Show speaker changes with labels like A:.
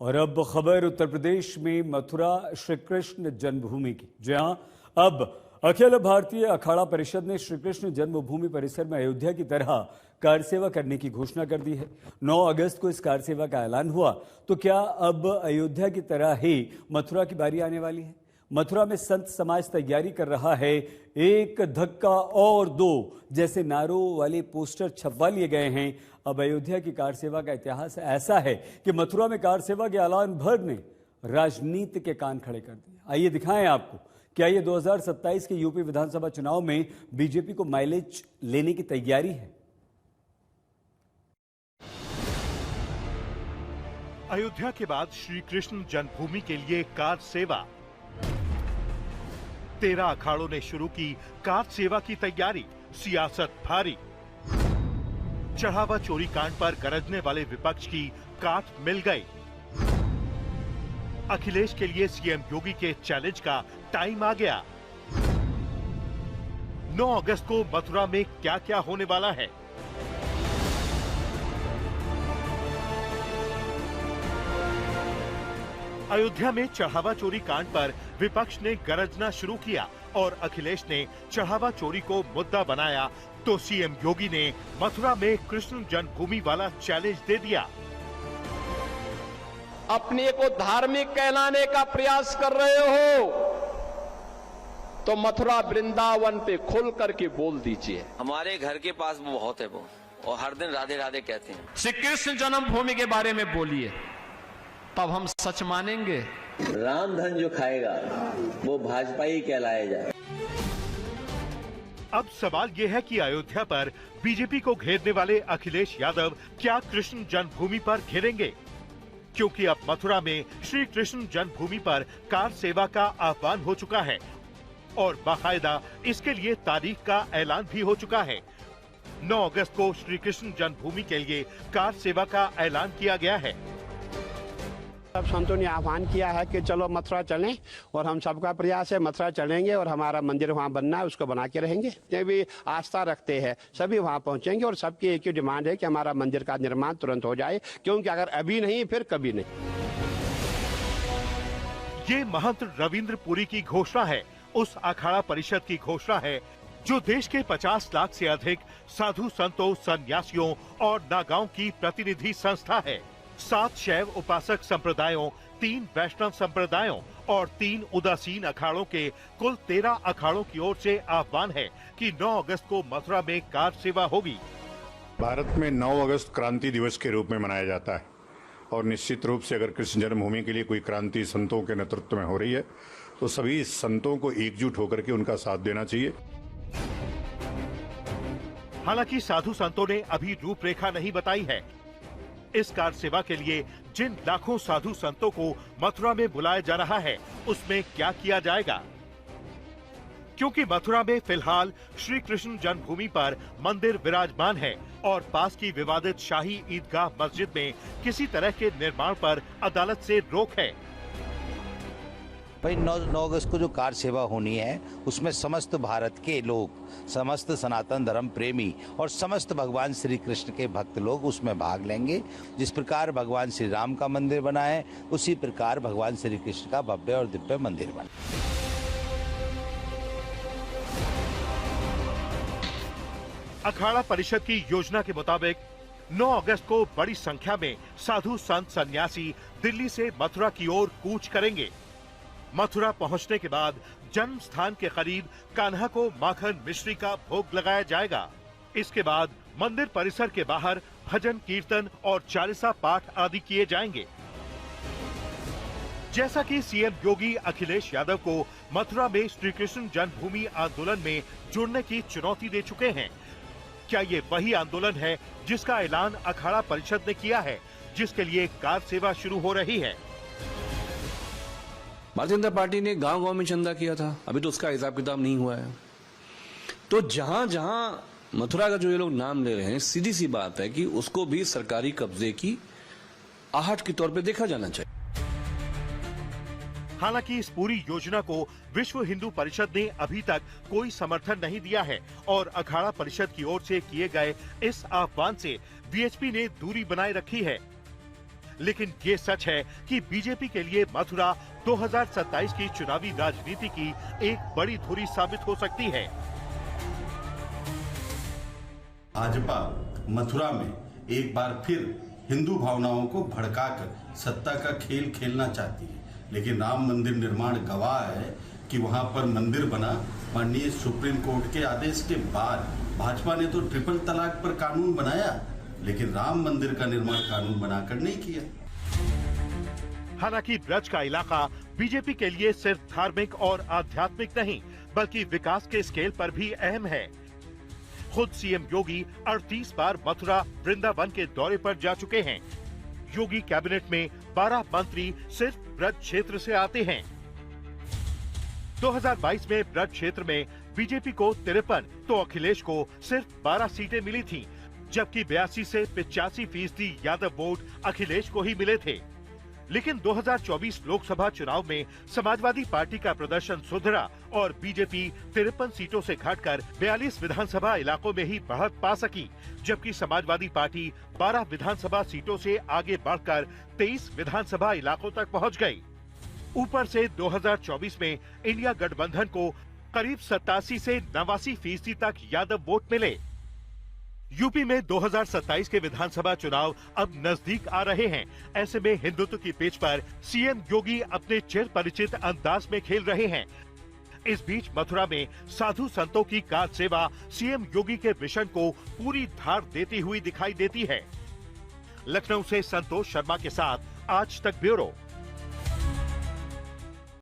A: और अब खबर उत्तर प्रदेश में मथुरा श्री कृष्ण जन्मभूमि की, जहां अब अखिल भारतीय अखाड़ा परिषद ने श्री कृष्ण जन्मभूमि परिसर में अयोध्या की तरह कार सेवा करने की घोषणा कर दी है। 9 अगस्त को इस कार सेवा का ऐलान हुआ, तो क्या अब अयोध्या की तरह ही मथुरा की बारी आने वाली है? मथुरा में संत समाज तैयारी कर रहा है। एक धक्का और दो जैसे नारों वाले पोस्टर छपवा लिए गए हैं। अब अयोध्या की कार सेवा का इतिहास ऐसा है कि मथुरा में कार सेवा के ऐलान भर ने राजनीति के कान खड़े कर दिए। आइए दिखाएं आपको, क्या ये 2027 के यूपी विधानसभा चुनाव में बीजेपी को माइलेज लेने की तैयारी है?
B: अयोध्या के बाद श्री कृष्ण जन्मभूमि के लिए कार सेवा। 13 अखाड़ों ने शुरू की कार सेवा की तैयारी। सियासत भारी। चढ़ावा चोरी कांड पर गरजने वाले विपक्ष की काट मिल गई। अखिलेश के लिए सीएम योगी के चैलेंज का टाइम आ गया। 9 अगस्त को मथुरा में क्या क्या होने वाला है? अयोध्या में चढ़ावा चोरी कांड पर विपक्ष ने गरजना शुरू किया और अखिलेश ने चढ़ावा चोरी को मुद्दा बनाया, तो सीएम योगी ने मथुरा में कृष्ण जन्मभूमि वाला चैलेंज दे दिया।
C: अपने को धार्मिक कहलाने का प्रयास कर रहे हो तो मथुरा वृंदावन पे खुल करके बोल दीजिए।
D: हमारे घर के पास वो बहुत है वो, और हर दिन राधे राधे कहते हैं।
C: श्री कृष्ण जन्मभूमि के बारे में बोलिए, तब हम सच मानेंगे।
E: राम धन जो खाएगा वो भाजपा ही कहलाएगा।
B: अब सवाल ये है कि अयोध्या पर बीजेपी को घेरने वाले अखिलेश यादव क्या कृष्ण जन्मभूमि पर घेरेंगे? क्योंकि अब मथुरा में श्री कृष्ण जन्मभूमि पर कार सेवा का आह्वान हो चुका है और बाकायदा इसके लिए तारीख का ऐलान भी हो चुका है। 9 अगस्त को श्री कृष्ण जन्मभूमि के लिए कार सेवा का ऐलान किया गया है।
F: सब संतों ने आह्वान किया है कि चलो मथुरा चलें, और हम सबका प्रयास है मथुरा चलेंगे और हमारा मंदिर वहाँ बनना है, उसको बना के रहेंगे। ये भी आस्था रखते हैं, सभी वहाँ पहुँचेंगे और सबकी एक ही डिमांड है कि हमारा मंदिर का निर्माण तुरंत हो जाए, क्योंकि अगर अभी नहीं फिर कभी नहीं।
B: ये महंत रविंद्र पुरी की घोषणा है, उस अखाड़ा परिषद की घोषणा है जो देश के 50 लाख से अधिक साधु संतों, सन्यासियों और नागाओं की प्रतिनिधि संस्था है। 7 शैव उपासक संप्रदायों, 3 वैष्णव संप्रदायों और 3 उदासीन अखाड़ों के कुल 13 अखाड़ों की ओर से आह्वान है कि 9 अगस्त को मथुरा में कार सेवा होगी।
G: भारत में 9 अगस्त क्रांति दिवस के रूप में मनाया जाता है और निश्चित रूप से अगर कृष्ण जन्मभूमि के लिए कोई क्रांति संतों के नेतृत्व में हो रही है तो सभी संतों को एकजुट होकर के उनका साथ देना चाहिए।
B: हालांकि साधु संतों ने अभी रूपरेखा नहीं बताई है। इस कार सेवा के लिए जिन लाखों साधु संतों को मथुरा में बुलाया जा रहा है, उसमें क्या किया जाएगा? क्योंकि मथुरा में फिलहाल श्री कृष्ण जन्मभूमि पर मंदिर विराजमान है और पास की विवादित शाही ईदगाह मस्जिद में किसी तरह के निर्माण पर अदालत से रोक है।
H: भाई 9 अगस्त को जो कार सेवा होनी है उसमें समस्त भारत के लोग, समस्त सनातन धर्म प्रेमी और समस्त भगवान श्री कृष्ण के भक्त लोग उसमें भाग लेंगे। जिस प्रकार भगवान श्री राम का मंदिर बना है उसी प्रकार भगवान श्री कृष्ण का भव्य और दिव्य मंदिर बना।
B: अखाड़ा परिषद की योजना के मुताबिक 9 अगस्त को बड़ी संख्या में साधु संत सन्यासी दिल्ली से मथुरा की ओर कूच करेंगे। मथुरा पहुंचने के बाद जन्म स्थान के करीब कान्हा को माखन मिश्री का भोग लगाया जाएगा। इसके बाद मंदिर परिसर के बाहर भजन कीर्तन और चालीसा पाठ आदि किए जाएंगे। जैसा कि सीएम योगी अखिलेश यादव को मथुरा में श्री कृष्ण जन्मभूमि आंदोलन में जुड़ने की चुनौती दे चुके हैं, क्या ये वही आंदोलन है जिसका ऐलान अखाड़ा परिषद ने किया है, जिसके लिए कार सेवा शुरू हो रही है?
I: भारतीय जनता पार्टी ने गांव-गांव में चंदा किया था, अभी तो उसका हिसाब किताब नहीं हुआ है। तो जहां मथुरा का जो ये लोग नाम ले रहे हैं, सीधी सी बात है कि उसको भी सरकारी कब्जे की आहट के तौर पे देखा जाना चाहिए।
B: हालांकि इस पूरी योजना को विश्व हिंदू परिषद ने अभी तक कोई समर्थन नहीं दिया है और अखाड़ा परिषद की ओर से किए गए इस आह्वान से वीएचपी ने दूरी बनाए रखी है। लेकिन ये सच है कि बीजेपी के लिए मथुरा 2027 की चुनावी राजनीति की एक बड़ी धुरी साबित हो सकती है।
J: भाजपा मथुरा में एक बार फिर हिंदू भावनाओं को भड़काकर सत्ता का खेल खेलना चाहती है, लेकिन राम मंदिर निर्माण गवाह है कि वहां पर मंदिर बना माननीय सुप्रीम कोर्ट के आदेश के बाद। भाजपा ने तो ट्रिपल तलाक पर कानून बनाया, लेकिन राम मंदिर का निर्माण कानून बनाकर नहीं किया।
B: हालांकि ब्रज का इलाका बीजेपी के लिए सिर्फ धार्मिक और आध्यात्मिक नहीं, बल्कि विकास के स्केल पर भी अहम है। खुद सीएम योगी 38 बार मथुरा वृंदावन के दौरे पर जा चुके हैं। योगी कैबिनेट में 12 मंत्री सिर्फ ब्रज क्षेत्र से आते हैं। 2022 में ब्रज क्षेत्र में बीजेपी को 53 तो अखिलेश को सिर्फ 12 सीटें मिली थीं, जबकि 82 से 85% यादव वोट अखिलेश को ही मिले थे। लेकिन 2024 लोकसभा चुनाव में समाजवादी पार्टी का प्रदर्शन सुधरा और बीजेपी 53 सीटों से घटकर 42 विधानसभा इलाकों में ही बढ़त पा सकी, जबकि समाजवादी पार्टी 12 विधानसभा सीटों से आगे बढ़कर 23 विधानसभा इलाकों तक पहुंच गई। ऊपर से 2024 में इंडिया गठबंधन को करीब 87 से 89% तक यादव वोट मिले। यूपी में 2027 के विधानसभा चुनाव अब नजदीक आ रहे हैं। ऐसे में हिंदुत्व की पिच पर सीएम योगी अपने चिर परिचित अंदाज में खेल रहे हैं। इस बीच मथुरा में साधु संतों की कार सेवा सीएम योगी के मिशन को पूरी धार देती हुई दिखाई देती है। लखनऊ से संतोष शर्मा के साथ आज तक ब्यूरो।